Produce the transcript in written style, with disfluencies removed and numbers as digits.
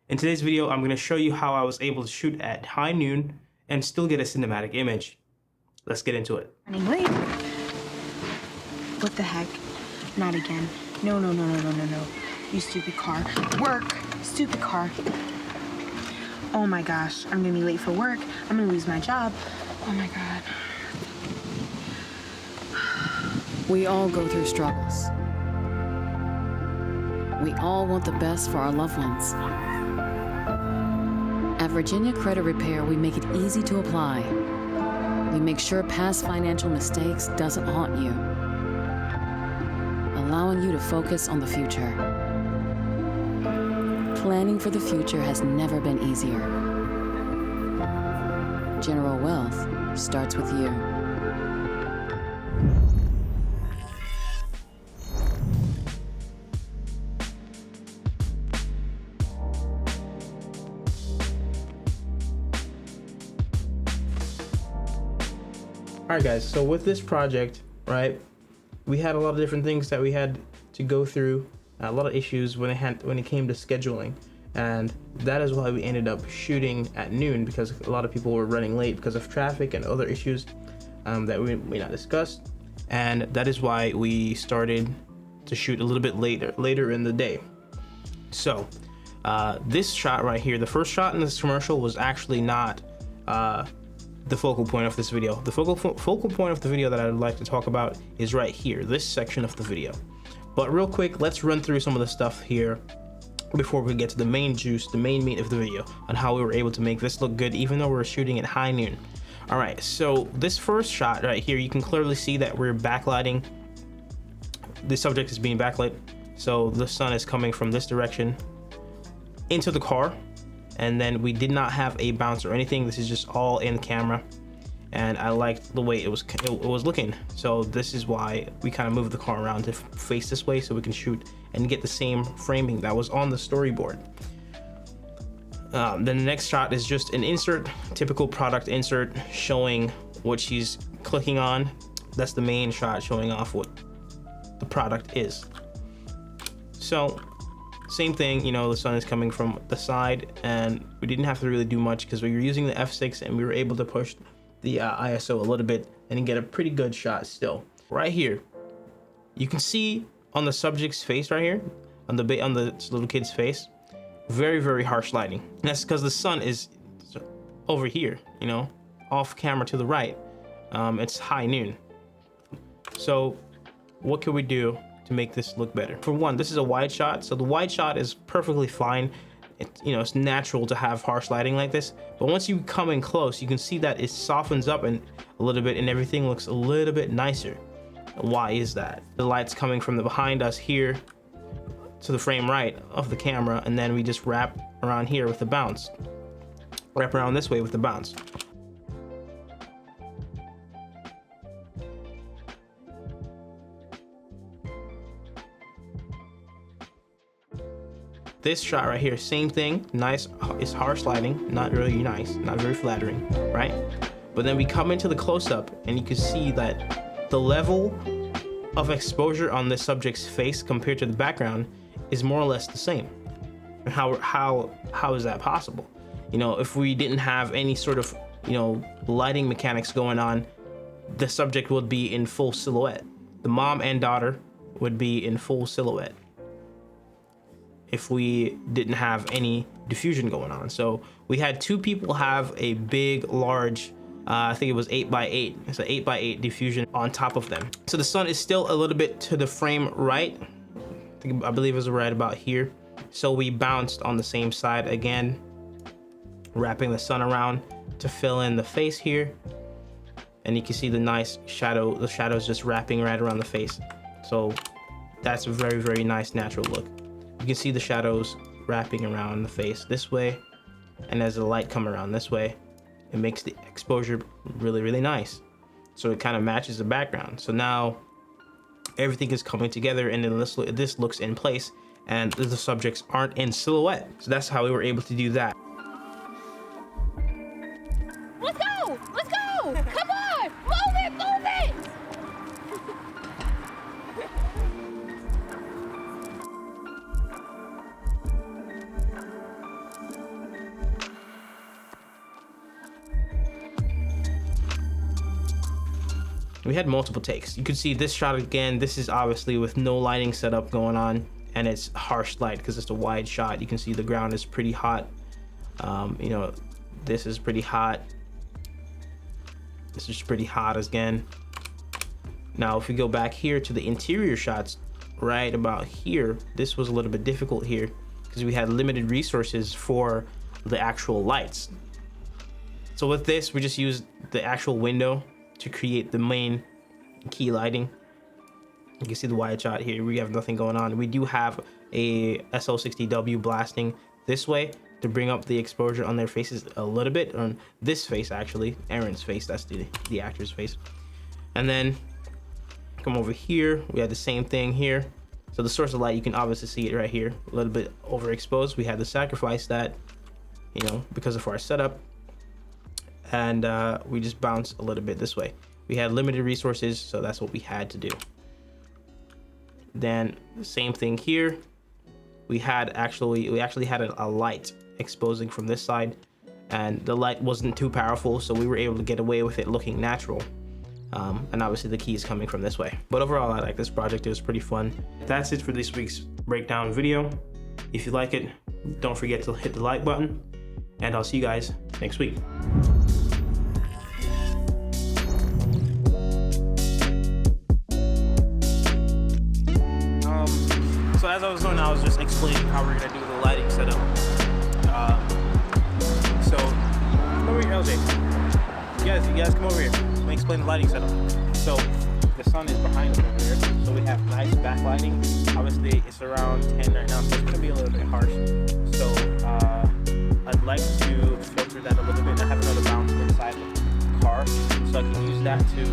In today's video, I'm going to show you how I was able to shoot at high noon and still get a cinematic image. Let's get into it. Running late. What the heck? Not again. No. You stupid car. Work. Stupid car. Oh my gosh, I'm gonna be late for work. I'm gonna lose my job. Oh my God. We all go through struggles. We all want the best for our loved ones. At Virginia Credit Repair, we make it easy to apply. We make sure past financial mistakes doesn't haunt you, allowing you to focus on the future. Planning for the future has never been easier. General Wealth starts with you. Alright guys, so with this project, right, we had a lot of different things that we had to go through, a lot of issues when it came to scheduling, and that is why we ended up shooting at noon, because a lot of people were running late because of traffic and other issues that we may not discuss, and that is why we started to shoot a little bit later in the day. So this shot right here, the first shot in this commercial, was actually not the focal point of this video. The focal point of the video that I would like to talk about is right here, this section of the video. But real quick, let's run through some of the stuff here before we get to the main juice, the main meat of the video, on how we were able to make this look good even though we're shooting at high noon. All right, so this first shot right here, you can clearly see that we're backlighting. The subject is being backlit, so the sun is coming from this direction into the car, and then we did not have a bounce or anything. This is just all in camera, and I liked the way it was looking. So this is why we kind of moved the car around to face this way so we can shoot and get the same framing that was on the storyboard. Then the next shot is just an insert, typical product insert showing what she's clicking on. That's the main shot showing off what the product is. So same thing, you know, the sun is coming from the side, and we didn't have to really do much because we were using the f6 and we were able to push the ISO a little bit and get a pretty good shot still. Right here, you can see on the subject's face right here, on the little kid's face, very harsh lighting. And that's because the sun is over here, you know, off camera to the right. It's high noon. So what can we do to make this look better? For one, this is a wide shot, so the wide shot is perfectly fine. It's natural to have harsh lighting like this, but once you come in close, you can see that it softens up a little bit and everything looks a little bit nicer. Why is that? The light's coming from the behind us here to the frame right of the camera, and then we just wrap around here with the bounce. Wrap around this way with the bounce. This shot right here, same thing, nice, it's harsh lighting, not really nice, not very flattering, right? But then we come into the close-up and you can see that the level of exposure on the subject's face compared to the background is more or less the same. And how is that possible? You know, if we didn't have any sort of, you know, lighting mechanics going on, the subject would be in full silhouette. The mom and daughter would be in full silhouette if we didn't have any diffusion going on. So we had two people have a big, large, I think it was 8x8. It's an 8x8 diffusion on top of them. So the sun is still a little bit to the frame right. I believe it was right about here. So we bounced on the same side again, wrapping the sun around to fill in the face here. And you can see the nice shadow, the shadows just wrapping right around the face. So that's a very nice natural look. You can see the shadows wrapping around the face this way, and as the light come around this way, it makes the exposure really nice. So it kind of matches the background. So now everything is coming together, and then this looks in place, and the subjects aren't in silhouette. So that's how we were able to do that. Let's go! Let's go! Come on! Move it! Move it! We had multiple takes. You could see this shot again. This is obviously with no lighting setup going on, and it's harsh light because it's a wide shot. You can see the ground is pretty hot. You know, this is pretty hot. This is pretty hot again. Now, if we go back here to the interior shots, right about here, this was a little bit difficult here because we had limited resources for the actual lights. So with this, we just used the actual window to create the main key lighting. You can see the wide shot here. We have nothing going on. We do have a SL60W blasting this way to bring up the exposure on their faces a little bit, on this face actually, Aaron's face, that's the actor's face. And then come over here, we had the same thing here. So the source of light, you can obviously see it right here, a little bit overexposed. We had to sacrifice that, you know, because of our setup. And we just bounce a little bit this way. We had limited resources, so that's what we had to do. Then the same thing here. We actually had a light exposing from this side, and the light wasn't too powerful, so we were able to get away with it looking natural. And obviously the key is coming from this way. But overall, I like this project. It was pretty fun. That's it for this week's breakdown video. If you like it, don't forget to hit the like button, and I'll see you guys next week. So as I was going, I was just explaining how we're gonna do the lighting setup. So come over here, LJ. You guys come over here. Let me explain the lighting setup. So the sun is behind us over there, so we have nice backlighting. Obviously, it's around 10 right now, so it's gonna be a little bit harsh. So I'd like to filter that a little bit. I have another bounce inside the car, so I can use that to